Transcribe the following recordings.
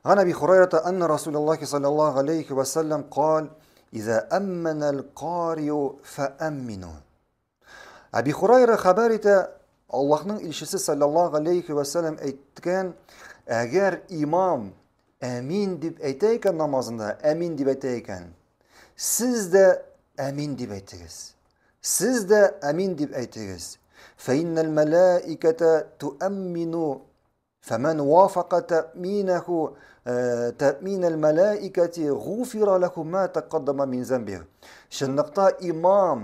عن أبي هريرة أن رسول الله صلى الله عليه وسلم قال إذا أمن القارئ فأمنوا. Abi Hurayra haberi Allah'ın ilşisi sallallahu aleyhi ve sellem etken eğer imam emin dip eteyken namazında emin dip eteyken siz de emin dip etiniz. Siz de emin dip etiniz. فَاِنَّ الْمَلَائِكَةَ تُؤَمِّنُوا فَمَنْ وَافَقَ تَأْمِينَهُ تَأْمِينَ الْمَلَائِكَةِ غُفِرَ لَهُ مَا تَقَدَّمَ مِنْ زَنْبِهِ. Şınlıkta imam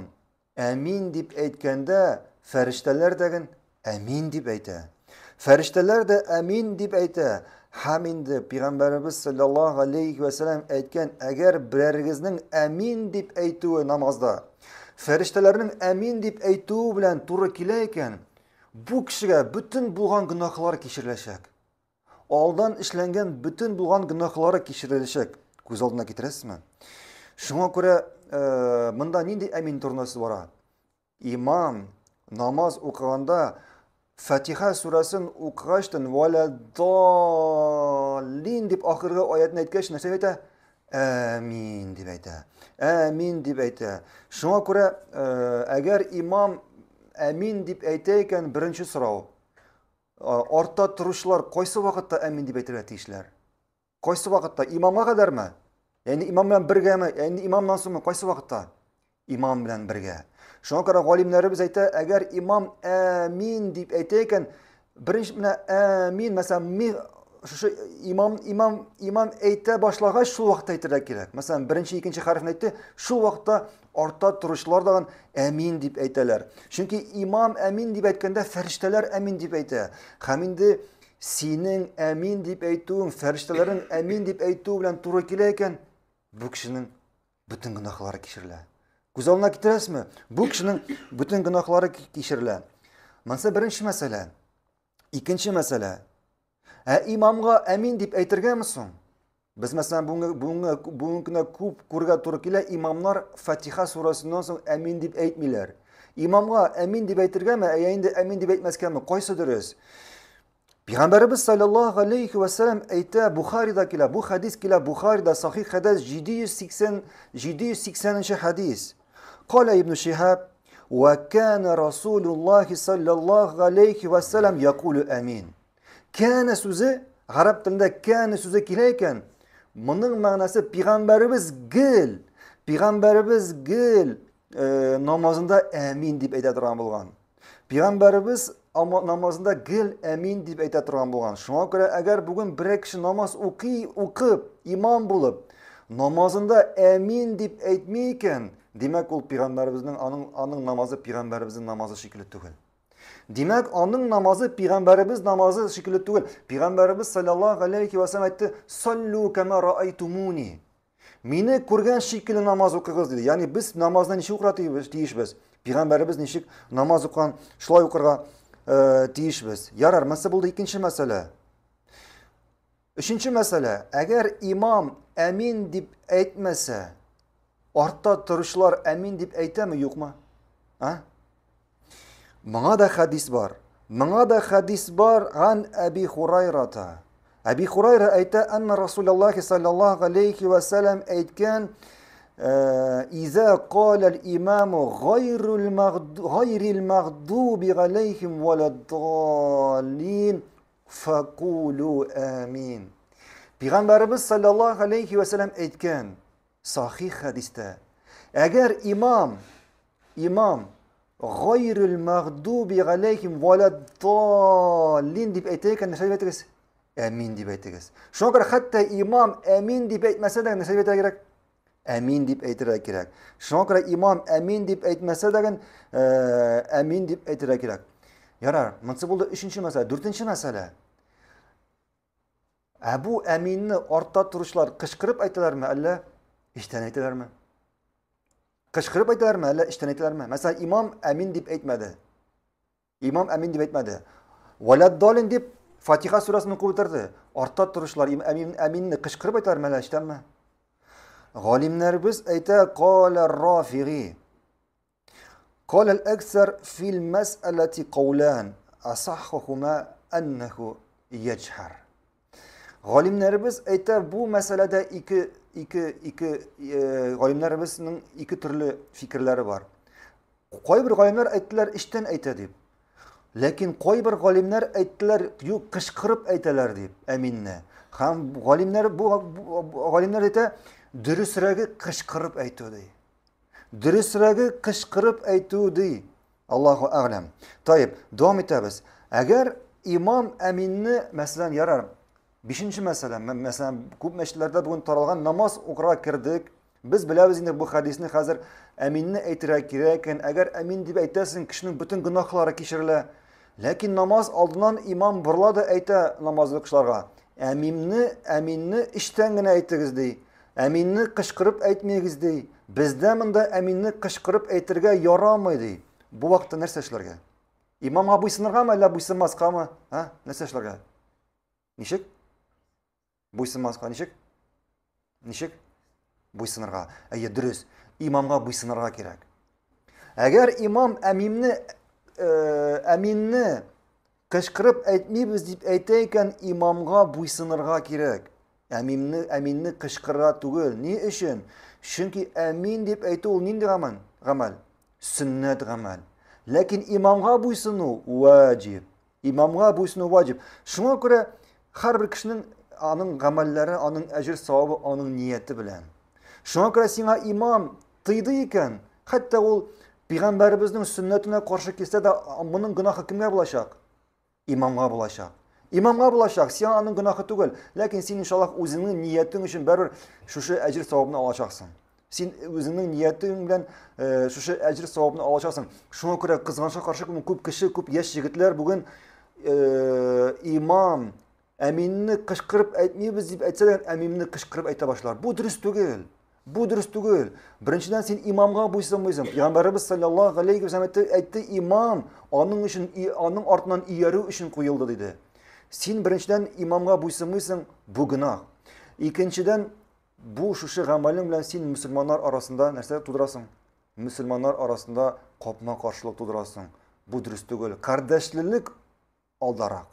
emin dip etkende ferişteler de emin dip eyte. Ferişteler de emin dip eyte. Haminde Peygamberimiz sallallahu aleyhi ve sellem etken eğer birerinizin emin dip eytuğu namazda feriştelerin emin dip eytuğu bilen turu kileyken bu kişiye bütün bulgan günahlar kişirilecek. Aldan işlengen bütün bulgan günahları kişirilecek. Göz aldına getiresiz mi? Şuna göre bunda nindi emin turnası var? İmam namaz okuyanda Fatiha suresini okuğaçtın وَلَدَّالِّينَ dip ahırga ayetini etkeş ne söylete? Amin dip eyte. Amin dip eyte. Şuna göre eğer imam amin dip eyteyken birinci sıra orta turuşlar koysa vakitte amin dip eyteyişler. Koysa vakitte imama kadar mı? Yani imam bilen birge mi? Yani imamdan sonra koysa vakitte? İmam bilen birge. Şuna göre galimlerimiz ayta eğer imam amin deyip aytayken birinci amin mesela şu imam ayta başlagaç şu vakitte aytırlar gerek. Mesela birinci ikinci harfini aytı şu vakitte orta turuşlardan amin deyip aytalar. Çünkü imam amin deyip aytkanda ferişteler amin deyip ayta. Haminde senin amin deyip aytığın feriştelerin amin deyip aytığı bilen turu kileyken bu kişinin bütün günahları kişiriler. Güzelliğine gittiriz mi? Bu kişinin bütün günahları kişiriler. Mesela birinci mesele. İkinci mesele. İmamga emin deyip aytırgan mısın? Biz mesela bugünküne kurga turkiyle imamlar Fatiha surasından sonra emin deyip aytmıyorlar. İmamga emin deyip aytırgan mı? Eğer emin deyip aytmezken mi? Koysadırız. Peygamberimiz sallallahu aleyhi ve sellem ayta Bukhari'dakiler, bu hadis kiler Bukhari'da sahih hadis 780. hadis. Kale İbn Şihab ve kana Resulullah sallallahu aleyhi ve sellem yekulu amin. Kana sözü Arap dilinde kana sözü kileyken bunun manası Peygamberimiz gil namazında amin deyip aytadigan bo'lgan. Peygamberimiz namazında gil emin deyip aytadigan bo'lgan. Şuna göre eğer bugün bir kişi namaz okuyup imam bulup namazında emin deyip aytmayken demek ol Peygamberimizin onun namazı Peygamberimizin namazı şekilli değil. Demek onun namazı Peygamberimiz namazı şekilli değil. Peygamberimiz sallallahu aleyhi ve sellem aytdı: "Sallu kema ra'aytumuni." Meni ko'rgan şekilli namaz o'qig'iz dedi. Yani biz namazda nechik o'qiramiz deyishmiz. Peygamberimiz nechik namoz o'qigan, shulay o'qirga deyishmiz. Yarar, mesela bo'ldi ikinci mesele. Üçüncü mesele, eğer imam emin deb aytmasa, orta turishlar emin deb aytami yo'qmi? Ha? Bana da hadis var an Abi Hurayrata. Abi Hurayra ayta anna Resulullah sallallahu aleyhi ve sellem aytgan İza qala al-imamu gayril mağdubi aleyhim veleddallin fekulu amin. Peygamberimiz sallallahu aleyhi ve sellem aytgan sahih hadiste eğer imam gayril mağdubi aleyhim veleddallin deb aytayken ne aytasiz? Amin deb aytasiz. Şuna göre hatta imam amin deb aytmasa da ne aytsa gerek? Amin deb aytira kerak. Şuna göre imam amin deb aytmasa da amin deb aytira kerak. Yarar, mana bo'ldi 3-chi masala. 4-chi masala. Bu aminni ortda turishlar qishqirib aytadilarmi, alla ishdan aytadilarmi? Qishqirib aytadilarmi, alla ishdan aytadilarmi? Mesela imam amin deb aytmadi. İmam amin deb aytmadi. Valaddolin deb Fatiha surasini o'qib o'tirdi. Ortda turishlar aminni qishqirib aytadilarmi, alla ishdanmi? G'olimlarimiz ayta qala ar-Rafi'i قال الأكثر في المسألة قولان أصحهما أنه يجهر. Галимнәребез әйтә, бу мәсьәләдә галимнәребезнең ике төрле фикерләре бар. Кайбер галимнәр әйттеләр, эчтән әйтә дип. Ләкин кайбер галимнәр әйттеләр, юк, кычкырып әйтәләр дип, әминне. Һәм галимнәр галимнәр әйтә, дөресрәге кычкырып әйтү ди. Дөресрәге кычкырып әйтү ди. Аллаһу әгълам. Тайып, дәвам итәбез. Әгәр имам әминне, мәсәлән, ярар. 5нче мәсьәлә, мәсәлән, күп мәчетләрдә бүген таралган намаз укырга кирдек. Без беләбез инде бу хадисне хәзер әминне әйтергә кирәк. Әгәр әмин дип әйтәсең, кешенең бөтен гөнаһлары кичерелә. Ләкин намаз алдыннан имам бурла да әйтә намазлы кешеләргә. Әминне иштән генә әйтегез ди. Әминне кычкырып әйтмәгез ди. Бездә монда әминне кычкырып әйтергә ярамый ди. Бу вакытта нәрсә эшләргә? Имамга буйсыныргамы, әллә буйсынмаскамы? Нәрсә эшләргә? Ничек? Буйсынмаска ничек? Ничек? Буйсынырга. Әйе, дөрес. Имамга буйсынырга кирәк. Әгәр имам әминне кычкырып әйтмибез дип әйтә икән, имамга буйсынырга кирәк. Әминне кычкырырга түгел. Ни өчен? Чөнки әмин дип әйтү ул нинди гамәл? Сөннәт гамәл. Ләкин имамга буйсыну ваҗиб. Имамга буйсыну ваҗиб. Шуңа күрә һәрбер кешенең аның гамәлләре, аның әҗр савабы, аның нияте белән. Шуңа күрә сиңа имам тыйды икән, хәтта ул Пәйгамбәребезнең сөннәтенә каршы килсә дә, моның гөнаһы кемгә булачак? Имамга булачак. Имамга булачак, сиңа аның гөнаһы түгел. Ләкин син иншаллах үзеңнең ниятең өчен барыбер шушы әҗр савабны алачаксың. Син үзеңнең ниятең белән шушы әҗр савабны алачаксың. Шуңа күрә кызганычка каршы күп кеше, күп яшь егетләр бүген имам әминне кычкырып әйтмибез дип әйтсәләр, әминне кычкырып әйтә башлар. Бу дөрес түгел. Бу дөрес түгел. Беренчедән син имамга буйсынмыйсың. Пәйгамбәрбез саллаллаһу алейхи ва сәллям әйтте, имам аның өчен, аның артыннан иярү өчен куелды диде. Син беренчедән имамга буйсынмыйсың, бу гөнаһ. Икенчедән, бу шушы гамәлең белән син мөселманнар арасында нәрсә тудырасың? Мөселманнар арасында капма-каршылык тудырасың. Бу дөрес түгел. Кардәшлелек алдарак.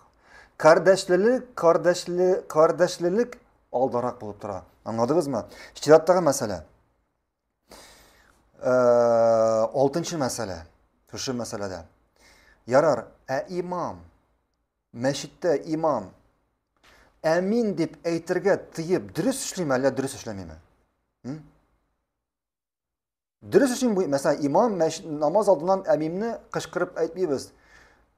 Кардәшлелек алдарак булып тора. Аңладыгызмы? Иҗтиһадтагы мәсьәлә. 6нчы мәсьәлә. Шушы мәсьәләдә. Ярар, имам, мәчеттә имам әмин дип әйтергә тыеп, дөрес эшлиме, әллә дөрес эшләмиме? Дөрес эшлиме? Мәсәлән, имам намаз алдыннан әминне кычкырып әйтмибез.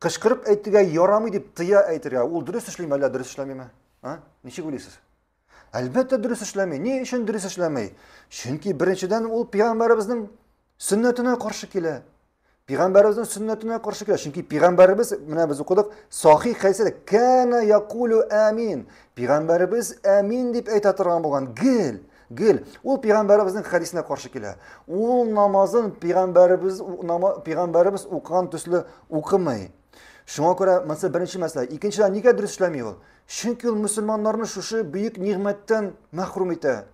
Кычкырып әйтергә ярамый дип тыя әйтергә. Ул дөрес эшлиме, әллә дөрес эшләмиме? Ничек уйлыйсыз? Әлбәттә дөрес эшләмәй. Ни өчен дөрес эшләмәй? Чөнки беренчедән ул Пәйгамбәребезнең сөннәтенә каршы килә. Пәйгамбәребезнең сөннәтенә каршы килә. Чөнки Пәйгамбәребез, менә без укыдык, сахих хәдистә кана якулу амин. Пәйгамбәребез амин дип әйтә торган булган. Гел. Ул Пәйгамбәребезнең хәдисенә каршы килә. Ул намазын Пәйгамбәребез укыган төсле укымый. Шуңа күрә монсы беренче мәсьәлә. Икенчедән, нигә дөрес эшләми ул? Чөнки ул мөселманнарны шушы бөек нигъмәттән мәхрүм итә.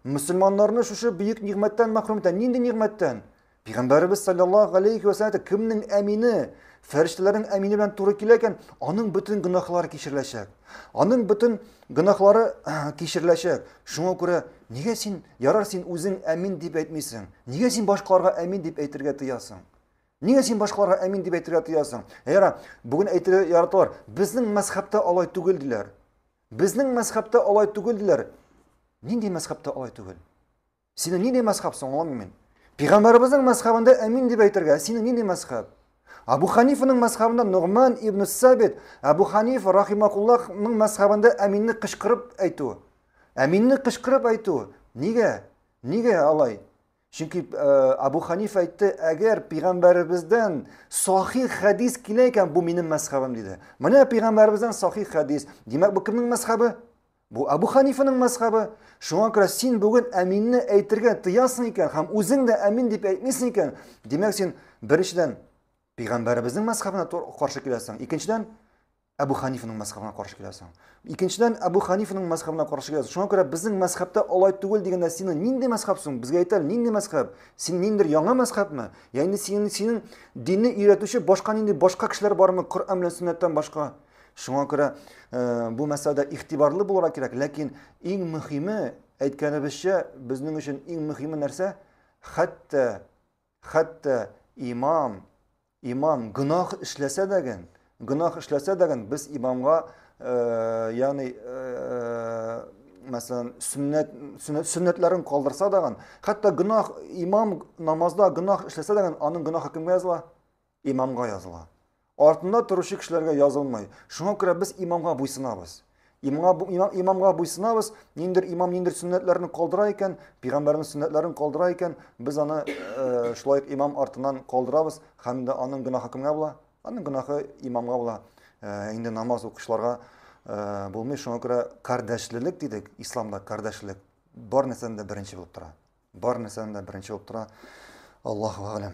Мөселманнарны шушы бөек нигъмәттән мәхрүм итә. Нинди нигъмәттән? Пәйгамбәребез саллаллаһу алейхи ва сәллям кемнең әмине, фәрештәләрнең әмине белән туры килә икән, аның бөтен гөнаһлары кичереләчәк. Аның бөтен гөнаһлары кичереләчәк. Шуңа күрә нигә син, ярар син үзең әмин дип әйтмисең? Нигә син башкаларга әмин дип әйтергә тыясың? Нигә син башкаларга әмин дип әйтергә тыясың? Ярар, бүген әйтергә яраталар. Безнең мәзһәбтә алай түгел диләр. Безнең мәзһәбтә алай түгел диләр. Нинди мәзһәбтә алай түгел? Синең нинди мәзһәбсың, аңламыйм мин. Пәйгамбәребезнең мәзһәбендә әмин дип әйтергә, синең нинди мәзһәб? Абу Ханифаның мәзһәбендә Нугман ибн Сабит, Абу Ханифа рахимахуллахның мәзһәбендә әминне кычкырып әйтү. Әминне кычкырып әйтү. Нигә алай? Чөнки Абу Ханифа әйтте, әгәр Пәйгамбәребездән сахих хәдис килә икән, бу минем мәзһәбем диде. Менә Пәйгамбәребездән сахих хәдис. Димәк, бу кемнең мәзһәбе? Бу Абу Ханифаның мәзһәбе. Шуңа күрә син бүген әминне әйтергә тыясың икән, һәм үзең дә әмин дип әйтмисең икән. Димәк, син беренчедән Пәйгамбәребезнең мәзһәбенә каршы киләсең. Икенчедән Абу Ханифаның мәзһәбенә каршы киләсең. Икенчедән Абу Ханифаның мәзһәбенә каршы киләсең. Шуңа күрә безнең мәзһәбтә алай түгел дигәндә синең нинди мәзһәбсең? Безгә әйтәләр, нинди мәзһәб? Син ниндидер яңа мәзһәбме? Ягъни синең динне өйрәтүче башка кешеләр бармы? Коръән белән сөннәттән башка. Шуңа күрә бу мәсьәләдә игътибарлы булырга кирәк, ләкин иң мөһиме, әйткәнебезчә, безнең өчен иң мөһиме нәрсә? Хәтта имам гөнаһ эшләсә дәген, без имамга, ягъни мәсәлән, сөннәтләрен калдырса даган, хәтта гөнаһ имам намазда гөнаһ эшләсә дәген, аның гөнаһы кемгә языла? Имамга языла. Артында торучы кешеләргә язылмый. Шуңа күрә без имамга буйсынабыз. Имамга буйсынабыз, имам ниндер сөннәтләрне калдыра икән, пәйгамбәрнең сөннәтләрен калдыра икән, без аны шулай имам артыннан калдырабыз, һәм дә аның гөнаһы кемгә була? Аның гөнаһы имамга була. Инде намаз укучыларга булмый. Шуңа күрә кардәшлелек дидек, исламда кардәшлелек бар нәрсәдә беренче булып тора. Аллаһу а'лам.